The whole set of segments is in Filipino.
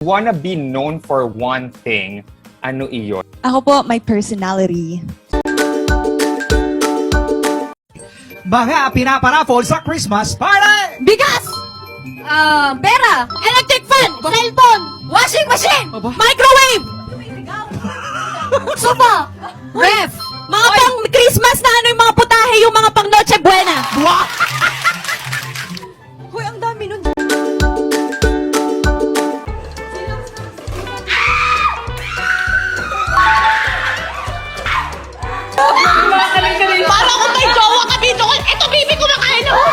Wanna be known for one thing, ano iyon? Ako po, my personality. Mga pinaparaffle sa Christmas party! Bigas! Pera! Electric fan! Cellphone! Washing machine! Aba? Microwave! Sofa! Ref! Mga pang Christmas na ano yung mga putahe, yung mga pang Noche Buena! Wow! Hoy, ang dami nun! Para kung may jowa ka dito, eto baby ko makain ako.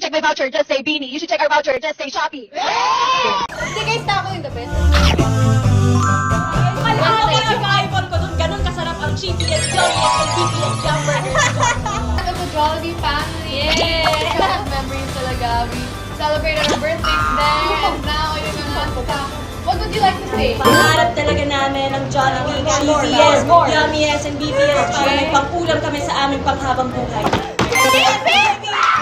Check my voucher, just say Beanie. You should check our voucher, just say Shopee. Hindi guys, na ako yung the best. Pag-iPhone ko dun, ganun kasarap ang cheapy and yummy and beefy and yum burgers ko. Of the Jollibee family. Yes! Lot of memories talaga. We celebrated our birthdays there. And now, yung mga what would you like to say? Pangarap talaga namin ang Jollibee, cheesiest, yummiest, and beefiest para may pang-ulam kami sa aming panghabang buhay. Baby!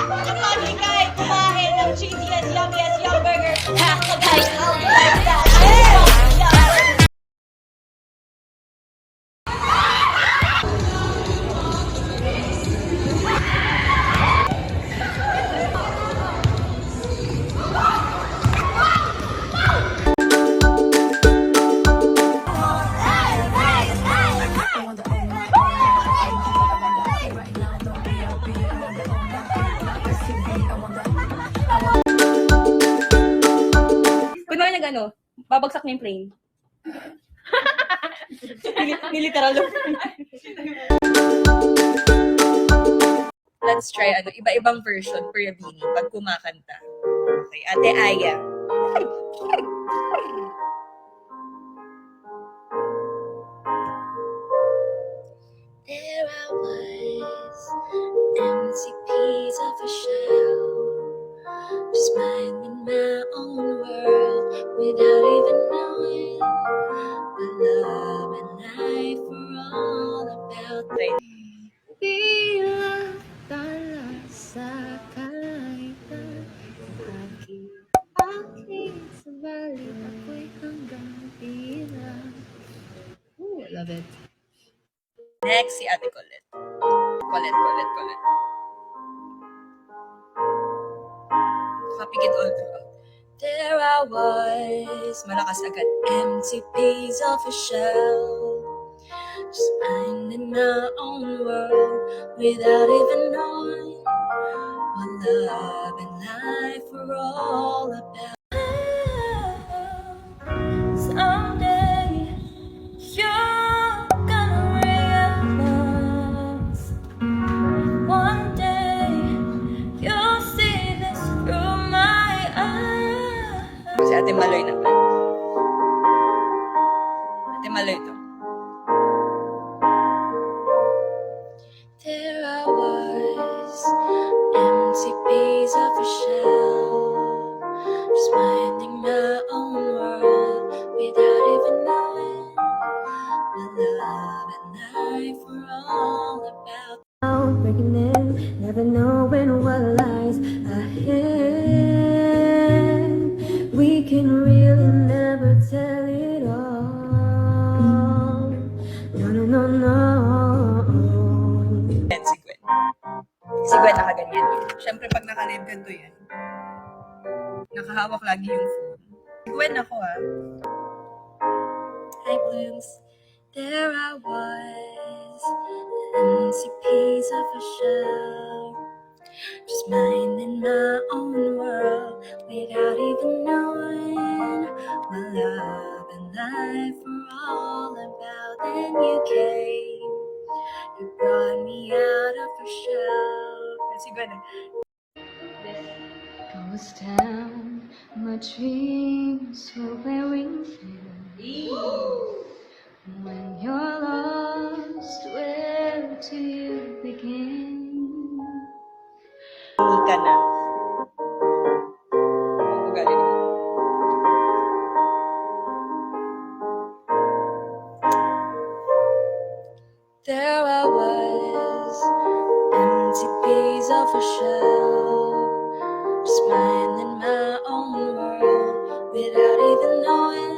Kapag ikay kumain ng cheesiest, yummiest, yum burger, guys, kunwari nag babagsak na yung plane. Niliteral. Let's try iba-ibang version per Beanie pag kumakanta. Okay, Ate Aya. There I was, empty piece of a shell, just minding my own world without even knowing what love and life were all about. Bilang tala sa kalaitan, aking sabalit ako'y hanggang bilang. Ooh, I love it. Next, si Ate Colette. Colette. Kapigit all throughout. There I was, malakas agad, empty piece of a shell, just minding my own world without even knowing what love and life were all about. Someday you're gonna realize, one day you'll see this through my eyes. Si Ate Maloy naman. Ate Maloy to. There I was, empty piece of a shell, just minding my own world without even knowing what love and life were all about. Breaking in, never knowing what lies ahead. We can really never tell it all. No. Si Gwen. Si Gwen nakaganyan. Siyempre pag naka-live ganito yan, nakahawak lagi yung phone. Si Gwen ako Hi Blooms. There I was, an empty piece of a shell, just minding my own world without even knowing what love and life were all about. Then you came, you brought me out of a shell. Kasi gano'n. This ghost town My dreams were wearing thin. When you're lost, where do you begin? Ka na. Magaling. There I was, empty piece of a shell, just minding my own world without even knowing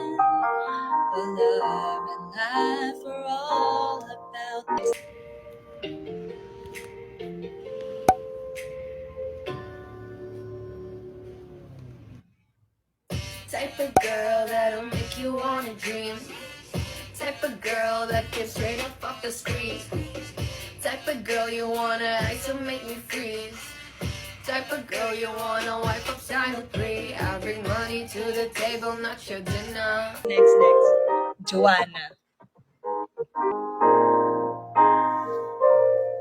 what love and life were all about. Type of girl that'll make you wanna dream. Type of girl that gets straight up off the screen. Type of girl you wanna ice to make me freeze. Type of girl you wanna wipe up silently. I bring money to the table, not your dinner. Next. Joanna.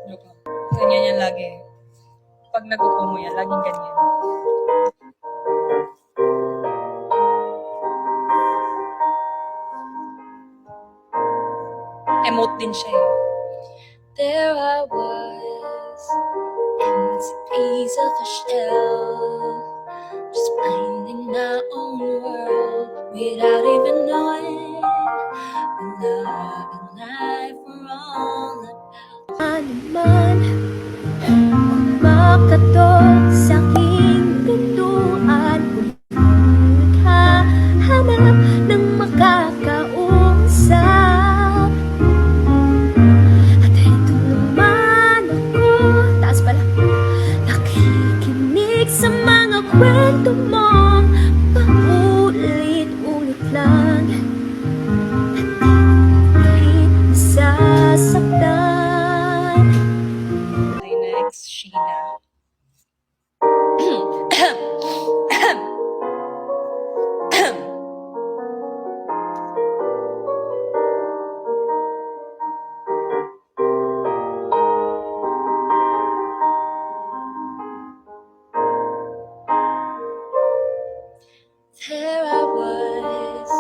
Joke lang. Ganyan yan lagi. Pag nag-upo mo yan, laging ganyan. Emote din siya eh. There I was, empty piece of a shell, just minding my own world without even knowing what love and life were all about. Ano man makato sa aking pintuan, hanap ng makakausap. Sa mga kwento mong paulit-ulit lang at di masasaktan. Okay, next, Sheena. There I was,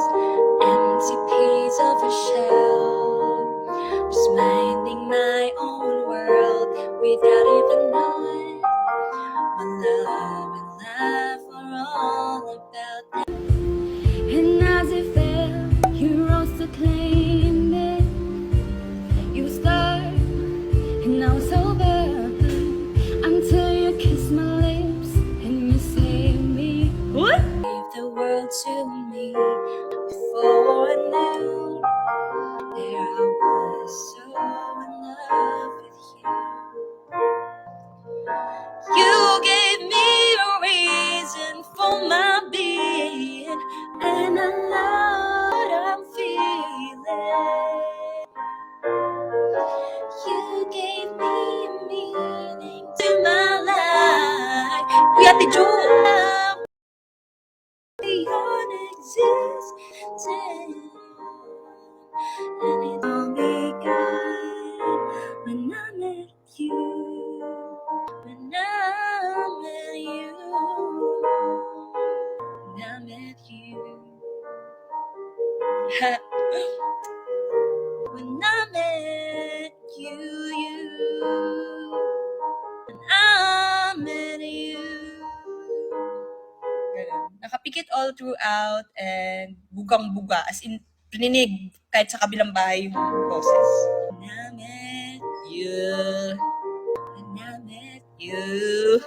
empty piece of a shell, just minding my own world without even knowing what love and life were all about. And as it fell, you rose to claim it. You start, and I was over until you kissed my lips and you saved me. What? The world to me before I knew. There I was, so in love with you. You gave me a reason for my being, and I love what I'm feeling. You gave me a meaning to my life. Kuya Ate Jo! Beyond existence, and it all began when I met you. When I met you. When I met you. When I met you. When I met you. Ganun. Nakapikit all throughout and bugang-buga. As in, pininig kahit sa kabilang bahay yung boses. When I met you. When I met you.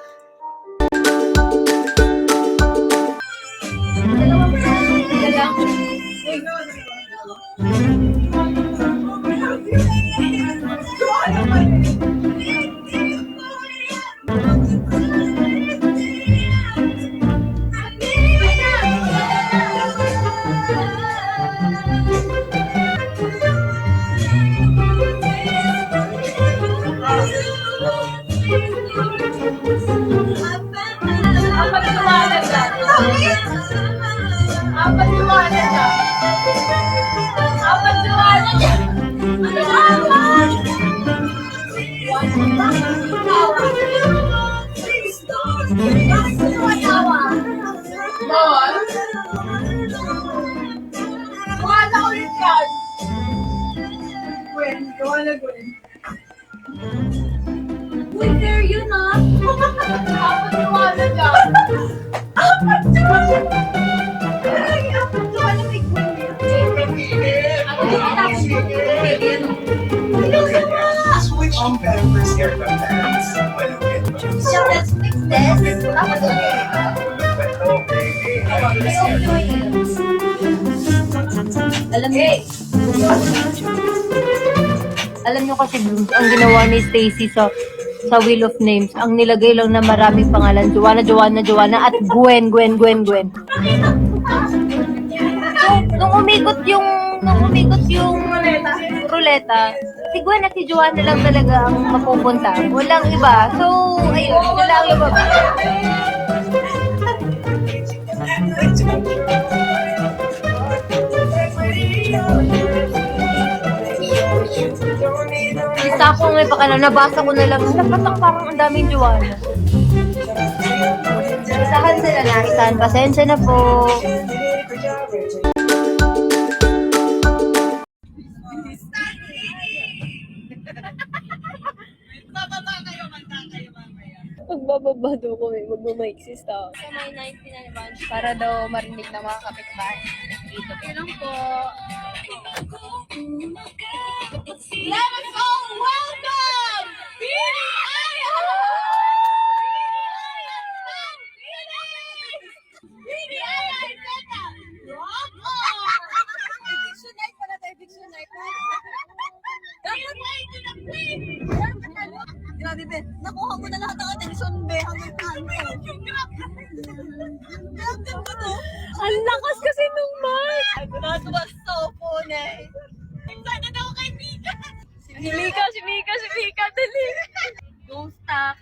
Wala ulit yan! Gwen, wala Gwen. Uy, there yun ah. Dapat wala dyan. Ay, apat to. Ano may Gwen yun? Switch to Pampers Haircut Pants. Yeah, let's fix this. Dapat ulit. Alam niyo kasi Blooms, ang ginawa ni Stacy sa Wheel of Names, ang nilagay lang na maraming pangalan, Joanna at Gwen. Nung umikot yung ruleta, si Gwen at si Joanna lang talaga ang mapupunta. Walang iba. So, ayun, ito lang yung baba. Isa ko ngayon pa nabasa ko na lang, napatak parang ang daming Joanna. Isahan sila na, isahan. Pasensya na po. Magbababa daw kami, magmamaiksi style. Sa may 19 advance para daw marinig ng mga kapitbahay. Dito. Kailan po. Let us all welcome Eviction night pala tayo, eviction night. Grabe, be. Nakuha mo na lahat ng atensyon, be. Hanggang kanto. Grabe ba to? Ang lakas kasi nung mic! That was so funny. Excited ako kay Mika. Si Mika, dali! Don't stop.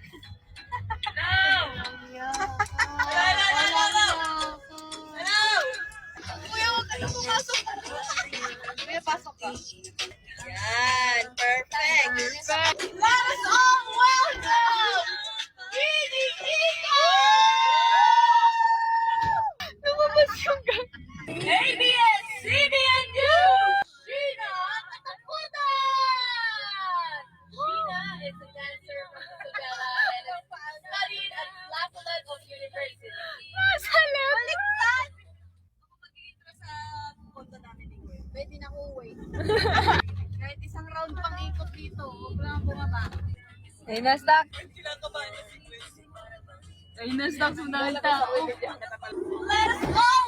Hello! Kuya, huwag ka na pumasok. Kuya, pasok ka. Yan, perfect. Let us all welcome Didi Ika! Lumabas yung ABS-CBN News! Sheena Kataputan! Sheena is a dancer from Isabela and is studied at La Salle University. Salamat! Pwede na uwi. Kahit isang round pang ikot dito, huwag lang bumaba. Ay, na-stuck! Ay, na-stuck sa dahil tao. Let us all